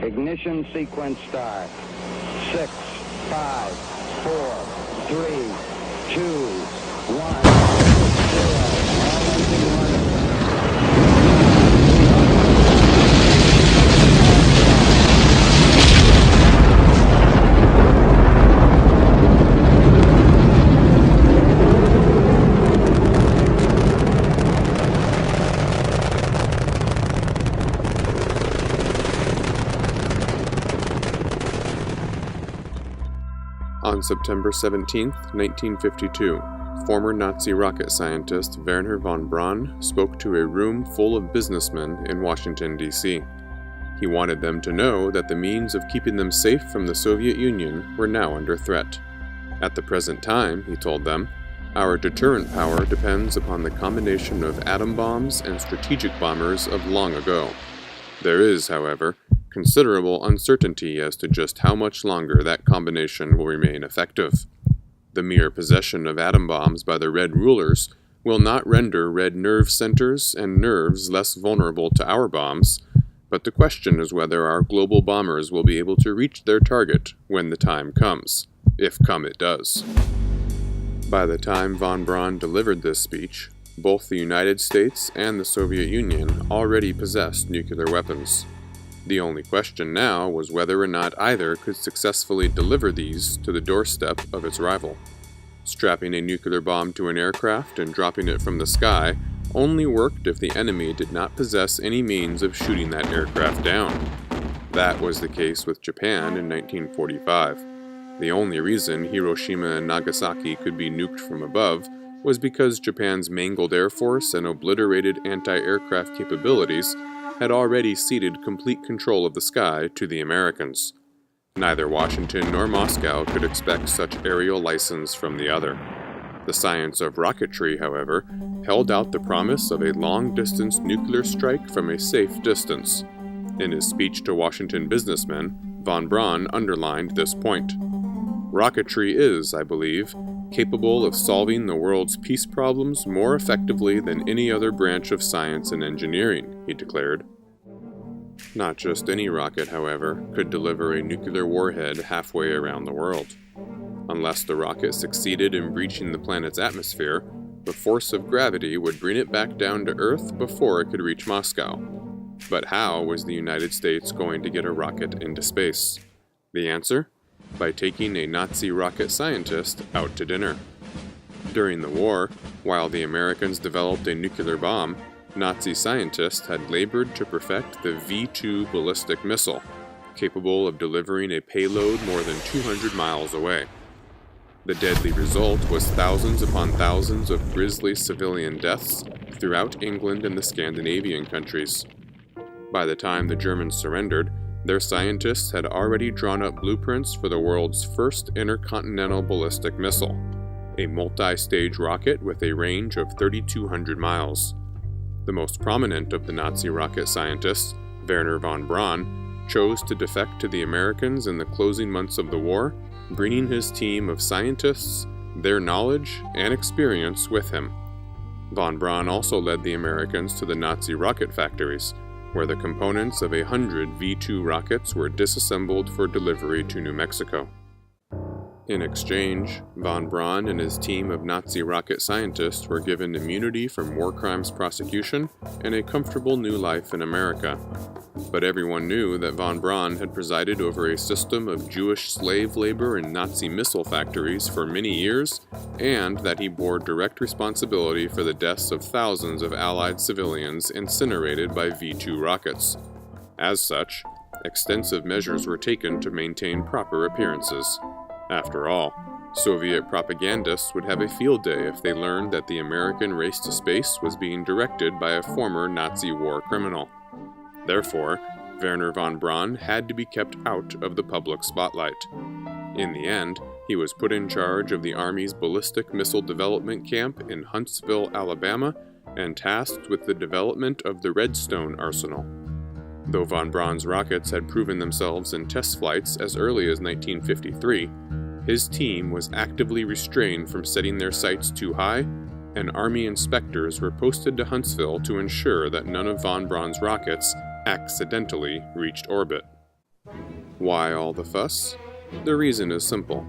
Ignition sequence start. 6, 5, 4, 3, 2, 1, 0. All engine running. On September 17, 1952, former Nazi rocket scientist Wernher von Braun spoke to a room full of businessmen in Washington, D.C. He wanted them to know that the means of keeping them safe from the Soviet Union were now under threat. At the present time, he told them, our deterrent power depends upon the combination of atom bombs and strategic bombers of long ago. There is, however, considerable uncertainty as to just how much longer that combination will remain effective. The mere possession of atom bombs by the Red rulers will not render Red nerve centers and nerves less vulnerable to our bombs, but the question is whether our global bombers will be able to reach their target when the time comes, if come it does. By the time von Braun delivered this speech, both the United States and the Soviet Union already possessed nuclear weapons. The only question now was whether or not either could successfully deliver these to the doorstep of its rival. Strapping a nuclear bomb to an aircraft and dropping it from the sky only worked if the enemy did not possess any means of shooting that aircraft down. That was the case with Japan in 1945. The only reason Hiroshima and Nagasaki could be nuked from above was because Japan's mangled air force and obliterated anti-aircraft capabilities had already ceded complete control of the sky to the Americans. Neither Washington nor Moscow could expect such aerial license from the other. The science of rocketry, however, held out the promise of a long-distance nuclear strike from a safe distance. In his speech to Washington businessmen, von Braun underlined this point. Rocketry is, I believe, capable of solving the world's peace problems more effectively than any other branch of science and engineering, he declared. Not just any rocket, however, could deliver a nuclear warhead halfway around the world. Unless the rocket succeeded in breaching the planet's atmosphere, the force of gravity would bring it back down to Earth before it could reach Moscow. But how was the United States going to get a rocket into space? The answer? By taking a Nazi rocket scientist out to dinner. During the war, while the Americans developed a nuclear bomb, Nazi scientists had labored to perfect the V-2 ballistic missile, capable of delivering a payload more than 200 miles away. The deadly result was thousands upon thousands of grisly civilian deaths throughout England and the Scandinavian countries. By the time the Germans surrendered, their scientists had already drawn up blueprints for the world's first intercontinental ballistic missile, a multi-stage rocket with a range of 3,200 miles. The most prominent of the Nazi rocket scientists, Wernher von Braun, chose to defect to the Americans in the closing months of the war, bringing his team of scientists, their knowledge, and experience with him. Von Braun also led the Americans to the Nazi rocket factories, where the components of 100 V-2 rockets were disassembled for delivery to New Mexico. In exchange, von Braun and his team of Nazi rocket scientists were given immunity from war crimes prosecution and a comfortable new life in America. But everyone knew that von Braun had presided over a system of Jewish slave labor in Nazi missile factories for many years, and that he bore direct responsibility for the deaths of thousands of Allied civilians incinerated by V-2 rockets. As such, extensive measures were taken to maintain proper appearances. After all, Soviet propagandists would have a field day if they learned that the American race to space was being directed by a former Nazi war criminal. Therefore, Wernher von Braun had to be kept out of the public spotlight. In the end, he was put in charge of the Army's ballistic missile development camp in Huntsville, Alabama, and tasked with the development of the Redstone arsenal. Though von Braun's rockets had proven themselves in test flights as early as 1953, his team was actively restrained from setting their sights too high, and Army inspectors were posted to Huntsville to ensure that none of von Braun's rockets accidentally reached orbit. Why all the fuss? The reason is simple.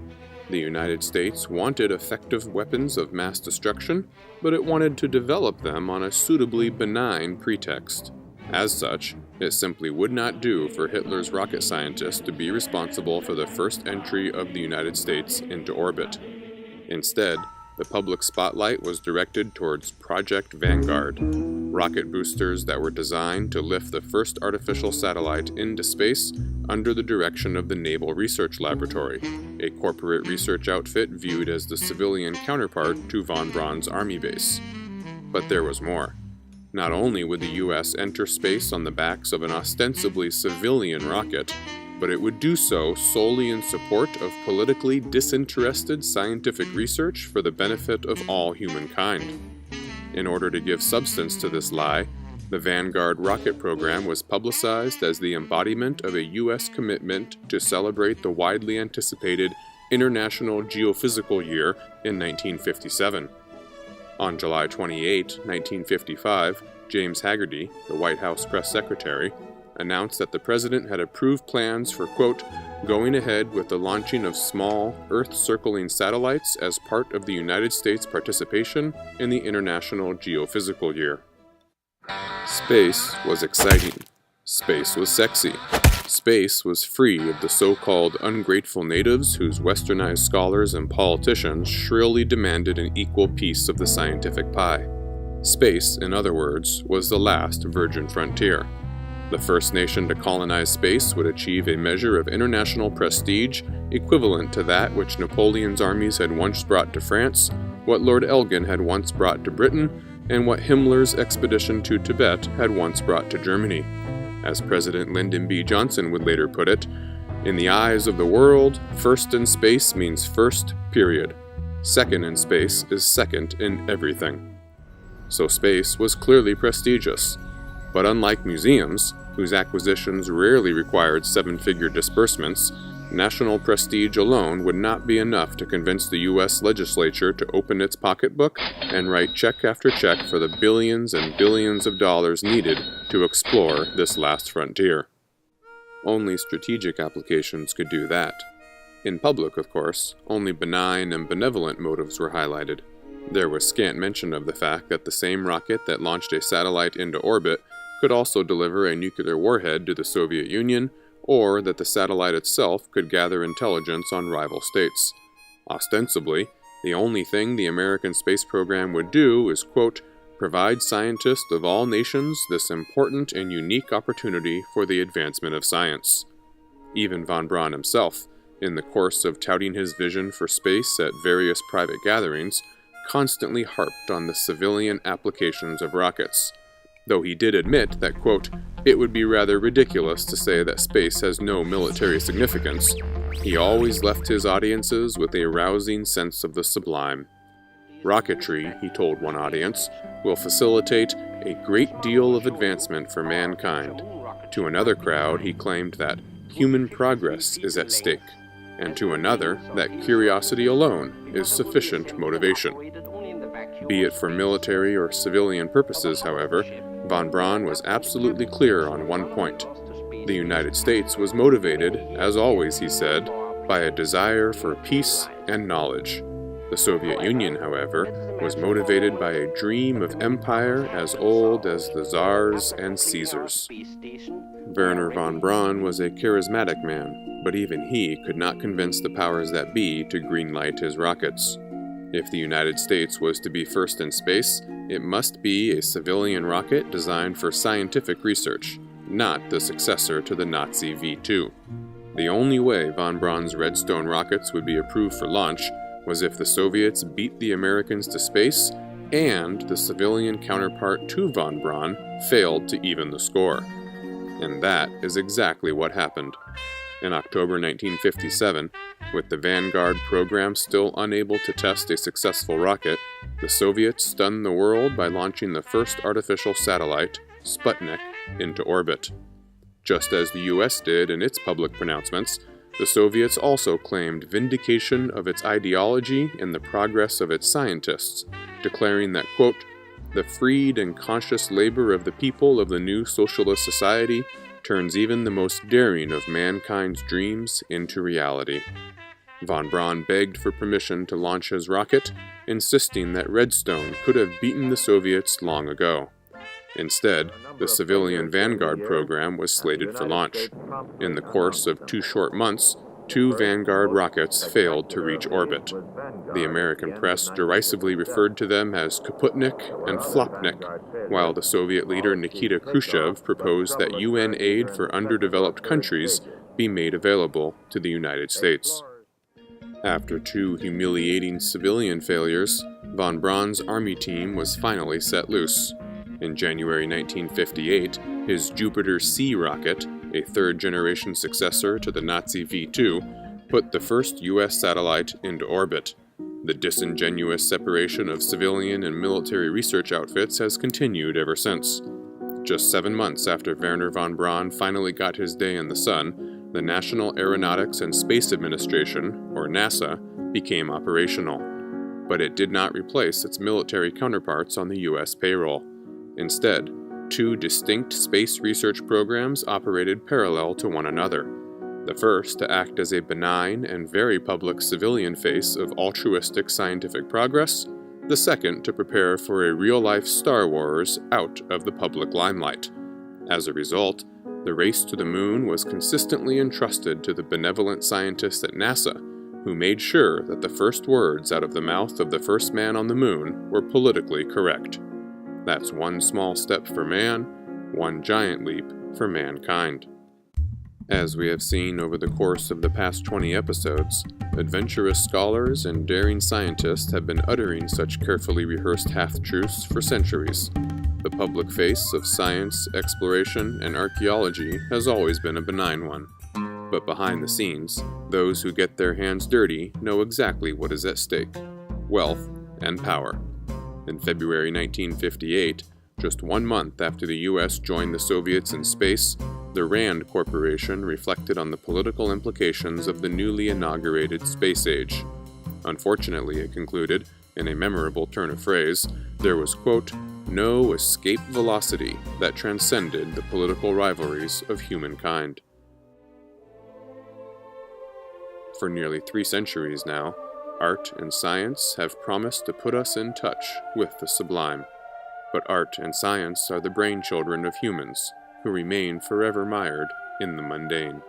The United States wanted effective weapons of mass destruction, but it wanted to develop them on a suitably benign pretext. As such, it simply would not do for Hitler's rocket scientists to be responsible for the first entry of the United States into orbit. Instead, the public spotlight was directed towards Project Vanguard, rocket boosters that were designed to lift the first artificial satellite into space under the direction of the Naval Research Laboratory, a corporate research outfit viewed as the civilian counterpart to von Braun's army base. But there was more. Not only would the U.S. enter space on the backs of an ostensibly civilian rocket, but it would do so solely in support of politically disinterested scientific research for the benefit of all humankind. In order to give substance to this lie, the Vanguard rocket program was publicized as the embodiment of a U.S. commitment to celebrate the widely anticipated International Geophysical Year in 1957. On July 28, 1955, James Haggerty, the White House press secretary, announced that the president had approved plans for, quote, going ahead with the launching of small, Earth-circling satellites as part of the United States' participation in the International Geophysical Year. Space was exciting. Space was sexy. Space was free of the so-called ungrateful natives whose westernized scholars and politicians shrilly demanded an equal piece of the scientific pie. Space, in other words, was the last virgin frontier. The first nation to colonize space would achieve a measure of international prestige equivalent to that which Napoleon's armies had once brought to France, what Lord Elgin had once brought to Britain, and what Himmler's expedition to Tibet had once brought to Germany. As President Lyndon B. Johnson would later put it, in the eyes of the world, first in space means first, period. Second in space is second in everything. So space was clearly prestigious. But unlike museums, whose acquisitions rarely required seven-figure disbursements, national prestige alone would not be enough to convince the U.S. legislature to open its pocketbook and write check after check for the billions and billions of dollars needed to explore this last frontier. Only strategic applications could do that. In public, of course, only benign and benevolent motives were highlighted. There was scant mention of the fact that the same rocket that launched a satellite into orbit could also deliver a nuclear warhead to the Soviet Union, or that the satellite itself could gather intelligence on rival states. Ostensibly, the only thing the American space program would do is, quote, provide scientists of all nations this important and unique opportunity for the advancement of science. Even von Braun himself, in the course of touting his vision for space at various private gatherings, constantly harped on the civilian applications of rockets, though he did admit that, quote, it would be rather ridiculous to say that space has no military significance. He always left his audiences with a rousing sense of the sublime. Rocketry, he told one audience, will facilitate a great deal of advancement for mankind. To another crowd, he claimed that human progress is at stake, and to another that curiosity alone is sufficient motivation. Be it for military or civilian purposes, however, von Braun was absolutely clear on one point. The United States was motivated, as always he said, by a desire for peace and knowledge. The Soviet Union, however, was motivated by a dream of empire as old as the Tsars and Caesars. Wernher von Braun was a charismatic man, but even he could not convince the powers that be to greenlight his rockets. If the United States was to be first in space, it must be a civilian rocket designed for scientific research, not the successor to the Nazi V-2. The only way von Braun's Redstone rockets would be approved for launch was if the Soviets beat the Americans to space and the civilian counterpart to von Braun failed to even the score. And that is exactly what happened. In October 1957, with the Vanguard program still unable to test a successful rocket, the Soviets stunned the world by launching the first artificial satellite, Sputnik, into orbit. Just as the US did in its public pronouncements, the Soviets also claimed vindication of its ideology and the progress of its scientists, declaring that, quote, the freed and conscious labor of the people of the new socialist society turns even the most daring of mankind's dreams into reality. Von Braun begged for permission to launch his rocket, insisting that Redstone could have beaten the Soviets long ago. Instead, the civilian Vanguard program was slated for launch. In the course of 2 short months, 2 Vanguard rockets failed to reach orbit. The American press derisively referred to them as Kaputnik and Flopnik, while the Soviet leader Nikita Khrushchev proposed that UN aid for underdeveloped countries be made available to the United States. After 2 humiliating civilian failures, von Braun's army team was finally set loose. In January 1958, his Jupiter C rocket, a third-generation successor to the Nazi V-2, put the first U.S. satellite into orbit. The disingenuous separation of civilian and military research outfits has continued ever since. Just 7 months after Wernher von Braun finally got his day in the sun, the National Aeronautics and Space Administration, or NASA, became operational. But it did not replace its military counterparts on the U.S. payroll. Instead, 2 distinct space research programs operated parallel to one another. The first to act as a benign and very public civilian face of altruistic scientific progress, the second to prepare for a real-life Star Wars out of the public limelight. As a result, the race to the moon was consistently entrusted to the benevolent scientists at NASA, who made sure that the first words out of the mouth of the first man on the moon were politically correct. That's one small step for man, one giant leap for mankind. As we have seen over the course of the past 20 episodes, adventurous scholars and daring scientists have been uttering such carefully rehearsed half-truths for centuries. The public face of science, exploration, and archaeology has always been a benign one. But behind the scenes, those who get their hands dirty know exactly what is at stake: wealth and power. In February 1958, just 1 month after the U.S. joined the Soviets in space, the RAND Corporation reflected on the political implications of the newly inaugurated space age. Unfortunately, it concluded, in a memorable turn of phrase, there was, quote, no escape velocity that transcended the political rivalries of humankind. For nearly 3 centuries now, art and science have promised to put us in touch with the sublime. But art and science are the brainchildren of humans, who remain forever mired in the mundane.